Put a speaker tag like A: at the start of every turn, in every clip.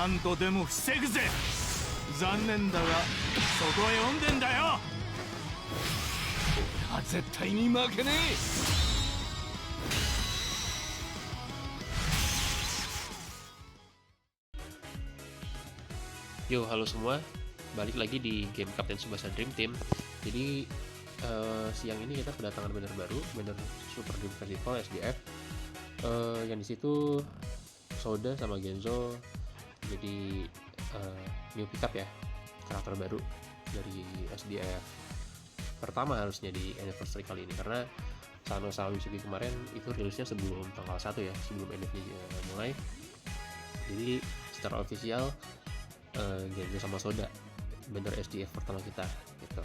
A: 何度でも防ぐぜ。残念だがそこへ読んでんだよ。俺は絶対に負けねえ。
B: Yo, halo semua, balik lagi di game Kapten Tsubasa Dream Team. Jadi siang ini kita kedatangan banner baru, banner Super Dream Festival SDF. Yang di situ Soda sama Genzo jadi new pickup ya, karakter baru dari SDF pertama harusnya di anniversary kali ini, karena Sano sama Mitsuki kemarin itu rilisnya sebelum tanggal 1 ya, sebelum NF-nya mulai. Jadi secara official Genzo sama Soda bener SDF pertama kita gitu.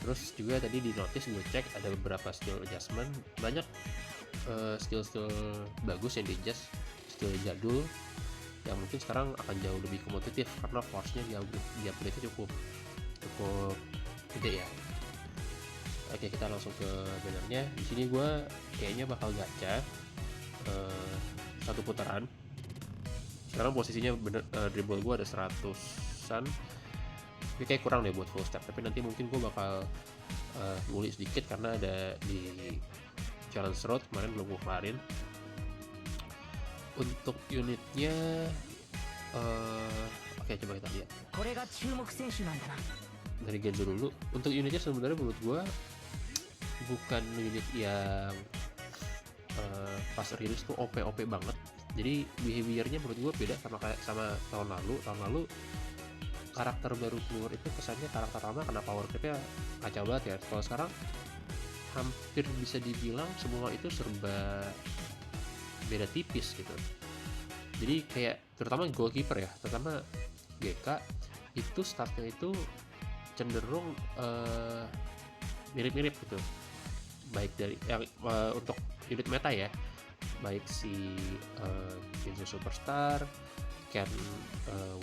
B: Terus juga tadi di notice gue cek ada beberapa skill adjustment, banyak skill-skill bagus yang di adjust, skill jadul yang mungkin sekarang akan jauh lebih kompetitif karena force-nya di upgrade cukup gede ya. Oke, kita langsung ke bannernya. Di sini gue kayaknya bakal gacha satu putaran. Sekarang posisinya bener dribble gue ada 100-an, tapi kayak kurang deh buat full step. Tapi nanti mungkin gue bakal ngulik sedikit karena ada di challenge road kemarin belum gue kelarin. Untuk unitnya oke, coba kita lihat dari Genzo dulu. Untuk unitnya sebenarnya menurut gue bukan unit yang pas rilis tuh OP banget. Jadi behaviornya menurut gue beda sama tahun lalu karakter baru keluar itu kesannya karakter lama kena power creepnya kacau banget ya. Kalau sekarang hampir bisa dibilang semua itu serba beda tipis gitu. Jadi kayak terutama goalkeeper ya, terutama GK itu statnya itu cenderung mirip-mirip gitu, baik dari yang untuk unit meta ya, baik si Genzo Superstar, Ken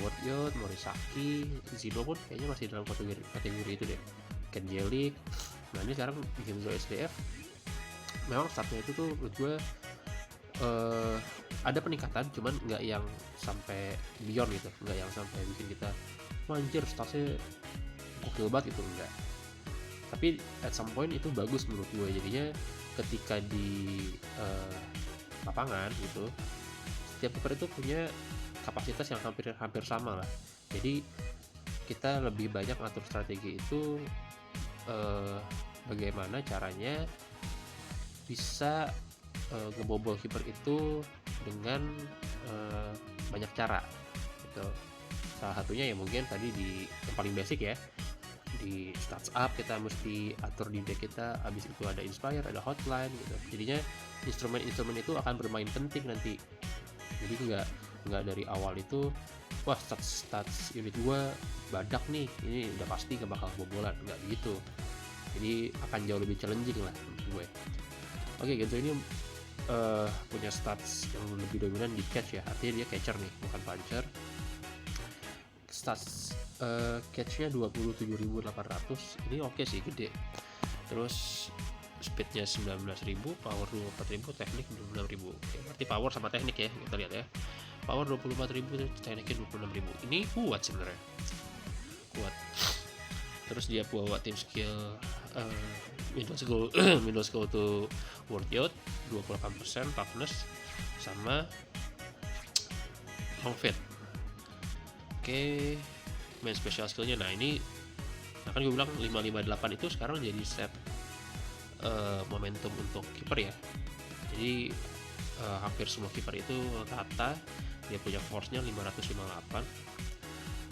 B: Wordyot, Morisaki, Zino pun kayaknya masih dalam kategori itu deh, Ken Jelik. Nah ini sekarang Genzo SDF memang statnya itu tuh menurut gue ada peningkatan, cuman nggak yang sampai beyond gitu, nggak yang sampai bikin kita manjir statnya gokil banget gitu, enggak. Tapi at some point itu bagus menurut gue, jadinya ketika di lapangan gitu setiap keeper itu punya kapasitas yang hampir sama lah. Jadi kita lebih banyak ngatur strategi itu bagaimana caranya bisa ngebobol kiper itu dengan banyak cara gitu. Salah satunya ya mungkin tadi di yang paling basic ya, di stats up kita mesti atur di deck kita, habis itu ada inspire, ada hotline gitu. Jadinya instrumen-instrumen itu akan bermain penting nanti. Jadi nggak dari awal itu wah stats unit gua badak nih, ini udah pasti gak bakal bobolan, nggak begitu. Jadi akan jauh lebih challenging lah menurut gue. Oke, Genzo ini punya stats yang lebih dominan di catch ya, artinya dia catcher nih, bukan puncher. Stats catch-nya 27.800, ini oke sih, gede. Terus speednya 19.000, power 24.000, teknik 26.000. Oke, berarti power sama teknik ya, kita lihat ya. Power 24.000, tekniknya 26.000. Ini kuat sebenarnya, kuat. Terus dia bawa tim skill middle skill to Wordyot 28%, toughness sama long fit. Oke, main special skillnya, nah ini kan gue bilang 558 itu sekarang jadi set momentum untuk kiper ya. Jadi hampir semua kiper itu rata dia punya force-nya 558.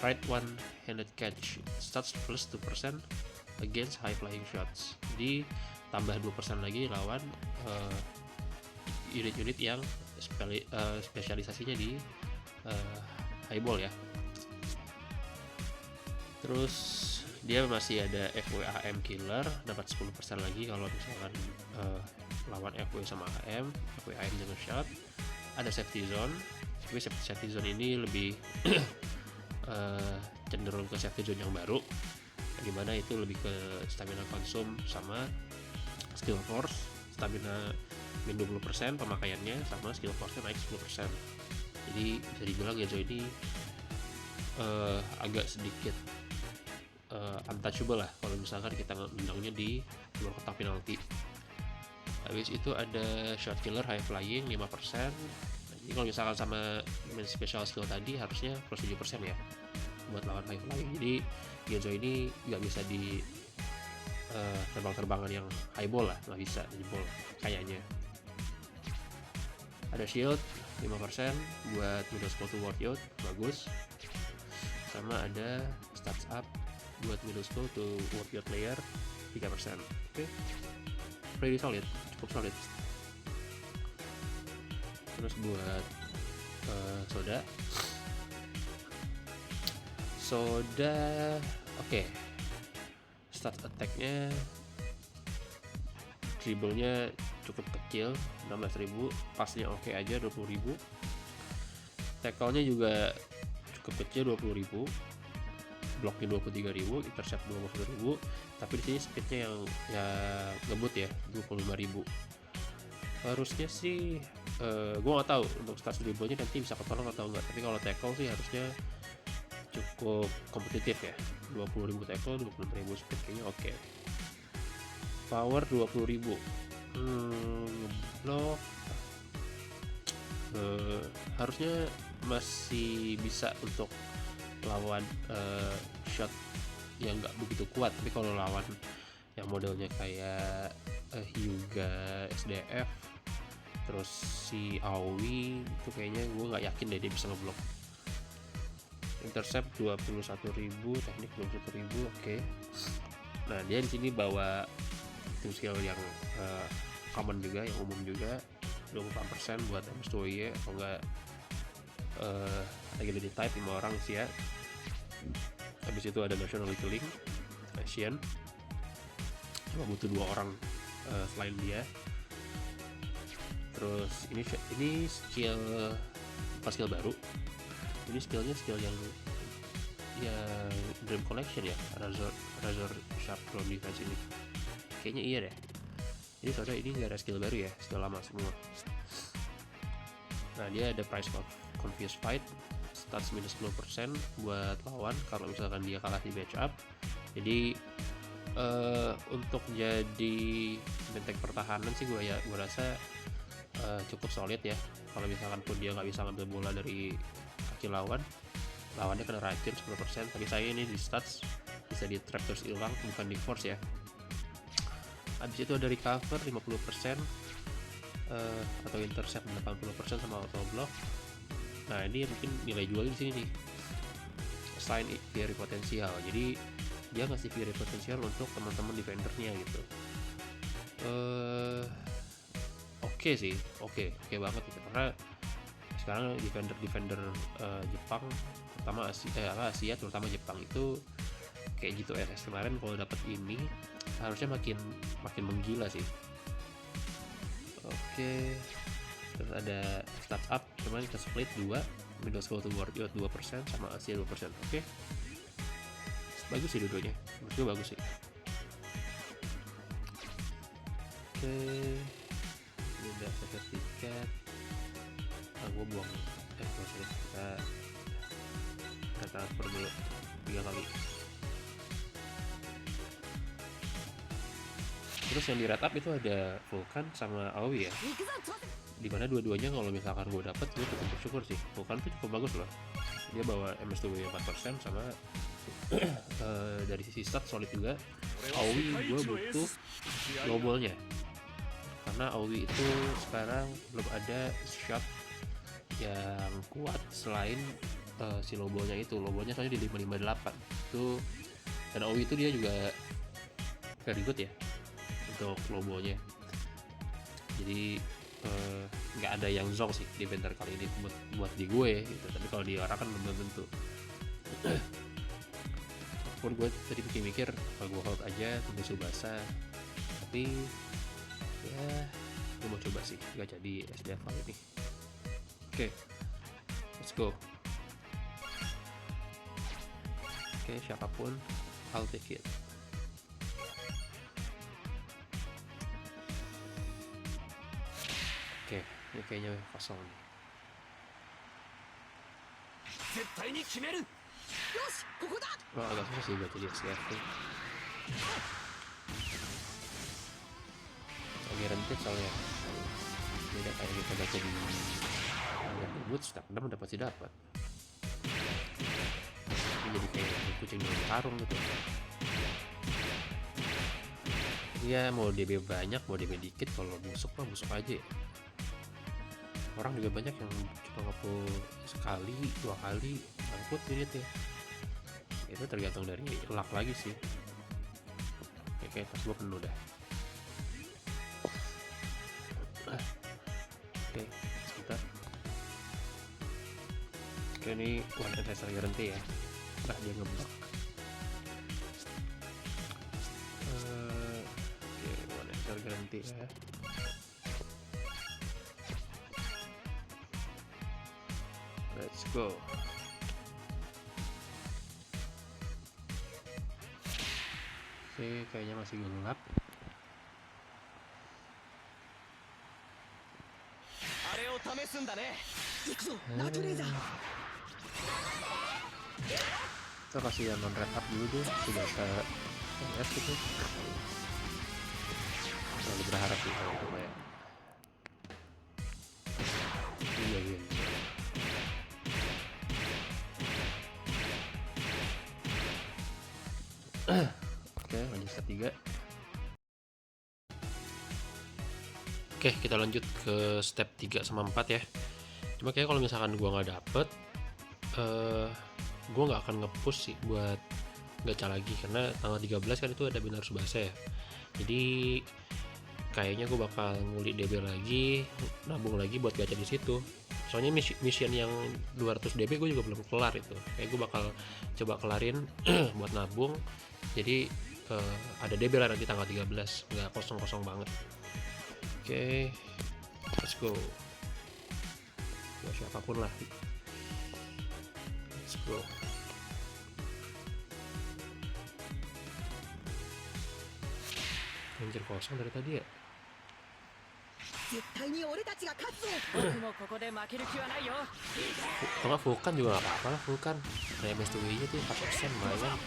B: Right one handed catch stats plus 2% against high flying shots. Jadi tambah 2% lagi lawan unit-unit yang spesialisasinya di high ball ya. Terus dia masih ada FW AM killer, dapat 10% lagi kalau misalkan lawan FW sama AM, FW AM dengan shot. Ada safety zone, tapi safety zone ini lebih cenderung ke safety zone yang baru, dimana itu lebih ke stamina konsum sama skill force. Stamina min 20% pemakaiannya, sama skill force nya naik 10%. Jadi bisa dibilang Genzo ini agak sedikit untouchable lah kalau misalkan kita nendangnya di luar kotak penalti. Habis itu ada shot killer high flying 5%. Jadi kalau misalkan sama main special skill tadi harusnya plus 7% ya buat lawan high flying. Jadi Genzo ini nggak bisa di terbang-terbangan yang high ball lah, nggak bisa di ball kayaknya. Ada shield 5% buat middle scroll to ward yield, bagus. Sama ada stats up buat middle scroll to ward yield player 3%. Oke, pretty solid, cukup solid. Terus buat soda oke. Stat attack-nya, dribble-nya cukup kecil 16.000, pasnya oke aja 20.000, tackle-nya juga cukup kecil 20.000, block-nya 23.000, intercept 20.000, tapi di sini speed-nya yang ngebut ya 25.000. Harusnya sih gue nggak tahu untuk stats dribble-nya nanti bisa ketolong atau enggak, tapi kalau tackle sih harusnya cukup kompetitif ya, 20.000 tackle, 26.000 speed kayaknya oke. Power 20.000, block harusnya masih bisa untuk lawan shot yang nggak begitu kuat, tapi kalau lawan yang modelnya kayak Hyuga SDF terus si Aoi itu kayaknya gue nggak yakin deh dia bisa ngeblok. Intercept 21.000, teknik 21.000, oke. Nah dia di sini bawa tim skill yang common juga, yang umum juga, 24% buat MS2Y atau enggak agility type 5 orang sih ya. Habis itu ada nationality link Asian, cuma butuh 2 orang selain dia. Terus ini skill pas skill baru. Ini skillnya skill yang Dream Collection ya, Razor Sharp Drone Defense ini kayaknya iya deh. Jadi soalnya ini nggak ada skill baru ya, skill lama semua. Nah dia ada Price of Confused Fight, stats minus 10% buat lawan kalau misalkan dia kalah di match up. Jadi untuk jadi benteng pertahanan sih gue rasa cukup solid ya. Kalau misalkan pun dia nggak bisa ngambil bola dari kaki lawannya kena racun 10%, tapi saya ini di stats bisa di trap terus hilang, bukan di force ya. Habis itu ada recover 50%, atau intercept 80% sama auto block. Nah ini mungkin nilai jual di sini nih, assign fury potensial. Jadi dia ngasih fury potensial untuk teman-teman defendernya gitu. Oke sih, oke banget gitu, karena sekarang defender Jepang, terutama Asia terutama Jepang itu kayak gitu. RS kemarin kalau dapat ini harusnya makin menggila sih. Oke. Terus ada stats up, kemarin kita split 2, middle school to ward yield 2% sama Asia 2%. Oke. Bagus sih dua-duanya, menurut gue bagus sih. Oke. Ini udah sertifikat. Gue buang kita transfer dulu 3 kali. Terus yang di rate up itu ada Vulcan sama Aoi ya, dimana dua-duanya kalau misalkan gue dapet gue cukup bersyukur sih. Vulcan tuh cukup bagus loh, dia bawa MS2 4% sama dari sisi stat solid juga. Aoi gue butuh low ball-nya, karena Aoi itu sekarang belum ada shot yang kuat selain si low ball-nya itu. Low ball-nya soalnya di 558 itu, dan Aoi itu dia juga very good ya untuk low ball-nya. Jadi nggak ada yang zong sih di Benter kali ini buat di gue gitu. Tapi kalau di orang kan belum tentu. Pun gue tadi mikir kalau gue hold aja tunggu Subasa, tapi ya gue mau coba sih nggak jadi SDF kali ini. Oke, let's go. Oke, siapapun I'll take it. Oke, ini kayaknya kosong nih.
A: 絶対に決める。よし、ここだ。
B: Oh, agak susah sih buat jadi SDF tuh. Agak rentet soalnya. Beda kayak kita baca di Boots, tak udah pasti dapat. Ini jadi kayak kucing dalam karung gitu. Ya mau DB banyak, mau DB dikit, kalau busuk mah busuk aja ya. Orang juga banyak yang cuma ngepull sekali, 2 kali, ngangkut dia tuh. Itu tergantung dari luck lagi sih. Oke, tas gua penuh dah. Oke, sebentar. Oke, ini one advisor guarantee ya. Nah, dia ngeblok. Oke, one advisor guarantee ya. Let's go. Oke, kayaknya masih gelap. Kita kasih yang non red up dulu deh, sudah ke NF gitu. Selalu berharap sih kalau itu kayak iya gitu. Oke, lanjut step 3. Oke, kita lanjut ke step 3 sama 4 ya. Cuma kayak kalau misalkan gua nggak dapet, gua nggak akan nge-push sih buat gacha lagi, karena tanggal 13 kan itu ada Binar Subasa ya. Jadi kayaknya gue bakal ngulik DB lagi, nabung lagi buat gacha di situ. Soalnya mission yang 200 DB gue juga belum kelar itu. Kayak gue bakal coba kelarin buat nabung. Jadi ada DB lah nanti tanggal 13, nggak kosong-kosong banget. Oke, let's go. Ya siapapun lah. Let's go. Anjir, kosong dari tadi ya. Kalau Vulkan juga gak apa-apa lah, Vulkan kayak MSTW nya tuh 4% lumayan.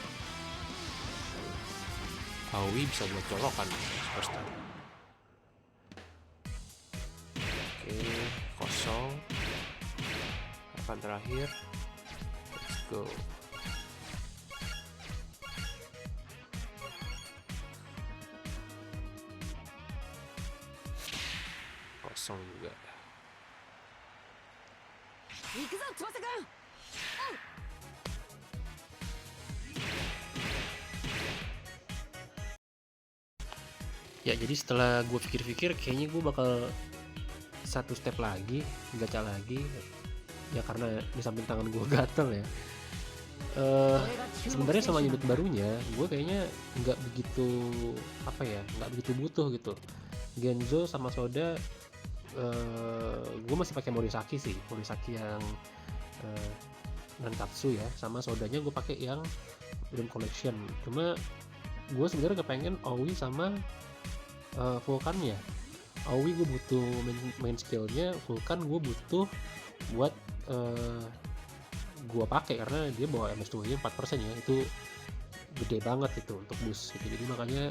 B: Awi bisa buat colokan superstar. Oke, kosong. Akan terakhir. Let's go. Kosong juga. Ya, jadi setelah gue pikir-pikir kayaknya gue bakal satu step lagi, gacha lagi. Ya karena di samping tangan gue gatel ya. Sebenarnya sama unit barunya gue kayaknya nggak begitu nggak begitu butuh gitu. Genzo sama Soda gue masih pakai Morisaki sih, Morisaki yang Nankatsu ya, sama Sodanya gue pakai yang Dream Collection. Cuma gue sebenarnya kepengen Aoi sama Vulkannya. Aoi gue butuh main skillnya, Vulkan gue butuh buat gue pakai karena dia bawa MS2 nya 4% ya, itu gede banget itu untuk boost gitu. Jadi makanya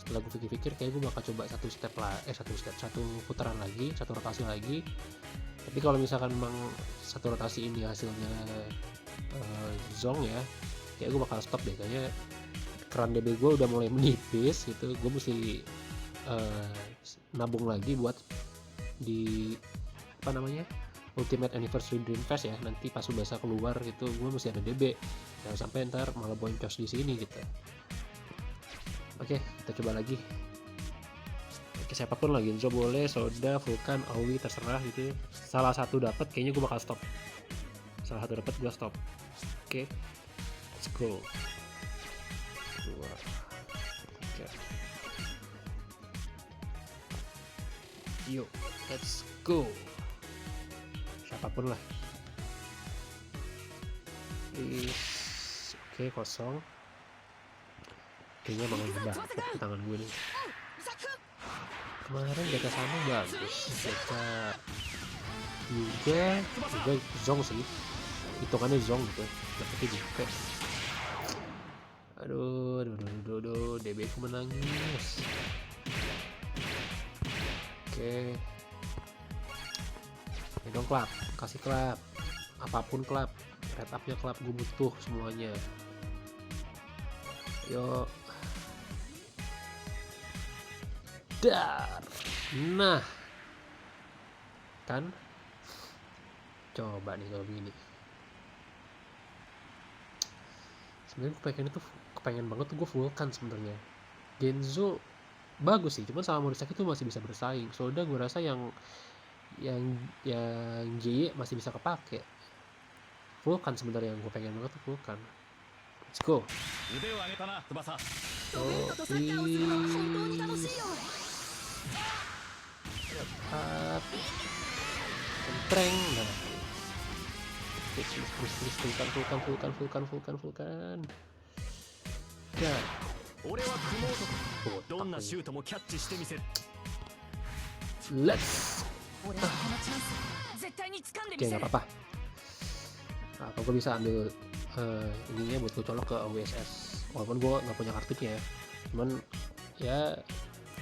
B: setelah gue pikir-pikir kayak gue bakal coba satu putaran lagi, satu rotasi lagi. Tapi kalau misalkan memang satu rotasi ini hasilnya zong ya, kayak gue bakal stop deh. Kayaknya keran DB gue udah mulai menipis gitu, gue mesti nabung lagi buat di Ultimate Anniversary Dream Fest ya. Nanti pas Subasa keluar gitu gue mesti ada DB, jangan sampai ntar malah boncos di sini gitu. Oke, kita coba lagi. Oke, siapapun lagi, Genzo boleh, Soda, Vulkan, Aoi terserah gitu. Salah satu dapat kayaknya gue bakal stop. Salah satu dapat gue stop. Oke, let's go. 2, 3. Yuk, let's go. Siapapun lah. Oke, kosong. Kayaknya emang banget di tangan gue nih. Kemarin gacha sama bagus, gacha juga zong sih. hitungannya zong gitu, dapetnya JP. Aduh, DB ku menangis. Oke. Ayo dong klub, kasih klub, apapun klub, red up-nya klub, gue butuh semuanya. Yuk. Dar. Nah. Kan? Coba nih kalau begini. Sebenarnya kepengen banget tuh gue Vulcan sebenarnya. Genzo bagus sih, cuman sama Murasaki tuh masih bisa bersaing. Soda gue rasa yang JY masih bisa kepake. Vulcan sebenarnya yang gue pengen banget tuh Vulcan. Let's go. Oh, please. Dapat. Kentreng. Nah. Please. Vulcan. Ya. Let's. Oke, nggak apa-apa. Apa gue bisa ambil ininya buat gue colok ke OWSS, walaupun gue nggak punya kartunya ya. Cuman ya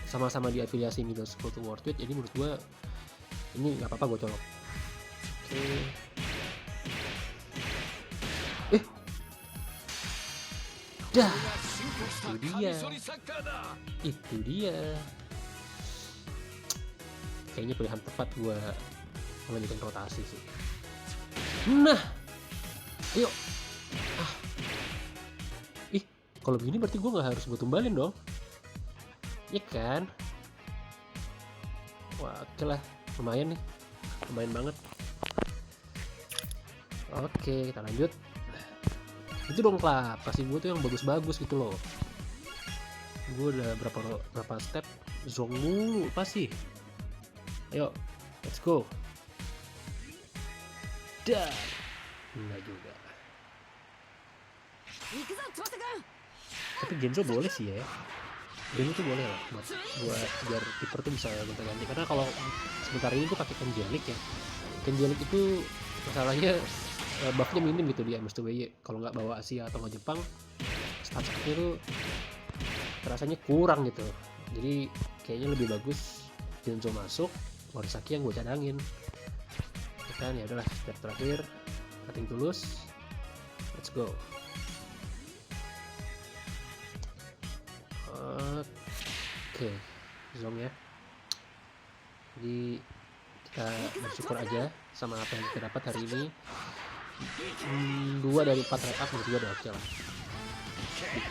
B: sama-sama di afiliasi middle school to worth it, jadi menurut gue ini nggak apa-apa gue colok. Oke. Dah. Itu dia. Kayaknya pilihan tepat gue melanjutkan rotasi sih. Nah, ayo. Kalau begini berarti gue nggak harus gue tumbalin dong, ya kan? Wah, oke lah, lumayan nih, lumayan banget. Oke, kita lanjut. Itu dong klub, kasih gue tuh yang bagus-bagus gitu loh. Gue udah berapa step zong mulu pasti. Ayo, let's go. Dah, enggak juga. Tapi Genzo boleh sih ya. Genzo tuh boleh lah buat biar keeper tuh bisa gonta-ganti. Karena kalau sebentar ini gue pakai Kenjelik ya. Kenjelik itu masalahnya buffnya minim gitu di MS2Y. Kalau nggak bawa Asia atau nggak Jepang, statsnya tuh rasanya kurang gitu. Jadi kayaknya lebih bagus Genzo masuk, Murasaki yang gue cadangin. Kan ya udahlah, step terakhir, cutting tulus, let's go. Oke, zong ya. Jadi kita bersyukur aja sama apa yang kita dapat hari ini. 2 dari 4 red up menurut gue udah oke lah.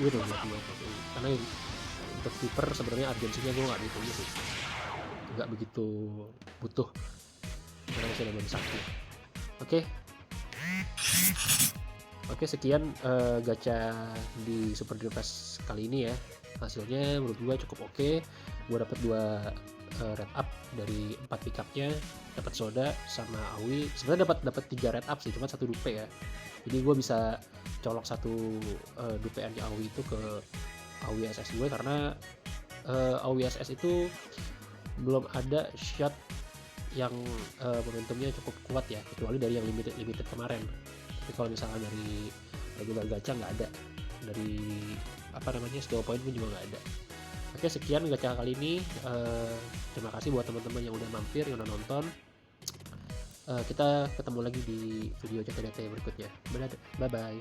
B: Gue udah buat 2 karena untuk keeper sebenarnya urgensinya gue nggak begitu sih, nggak begitu butuh karena masih ada Murasaki. Oke, sekian gacha di Super Dream Fest kali ini ya. Hasilnya menurut gue cukup oke. Gue dapet 2 red up dari 4 pickupnya, dapat soda sama Aoi. Sebenarnya dapat 3 red up sih, cuma 1 dupe ya. Jadi gue bisa colok 1 dupeannya Aoi itu ke Aoi SS gue karena Aoi SS itu belum ada shot yang momentumnya cukup kuat ya, kecuali dari yang limited kemarin. Tapi kalau misalnya dari regular gacha nggak ada, dari skill point pun juga nggak ada. Oke, sekian gacha kali ini. Terima kasih buat teman-teman yang udah mampir, yang udah nonton. Kita ketemu lagi di video gacha berikutnya. Bye bye.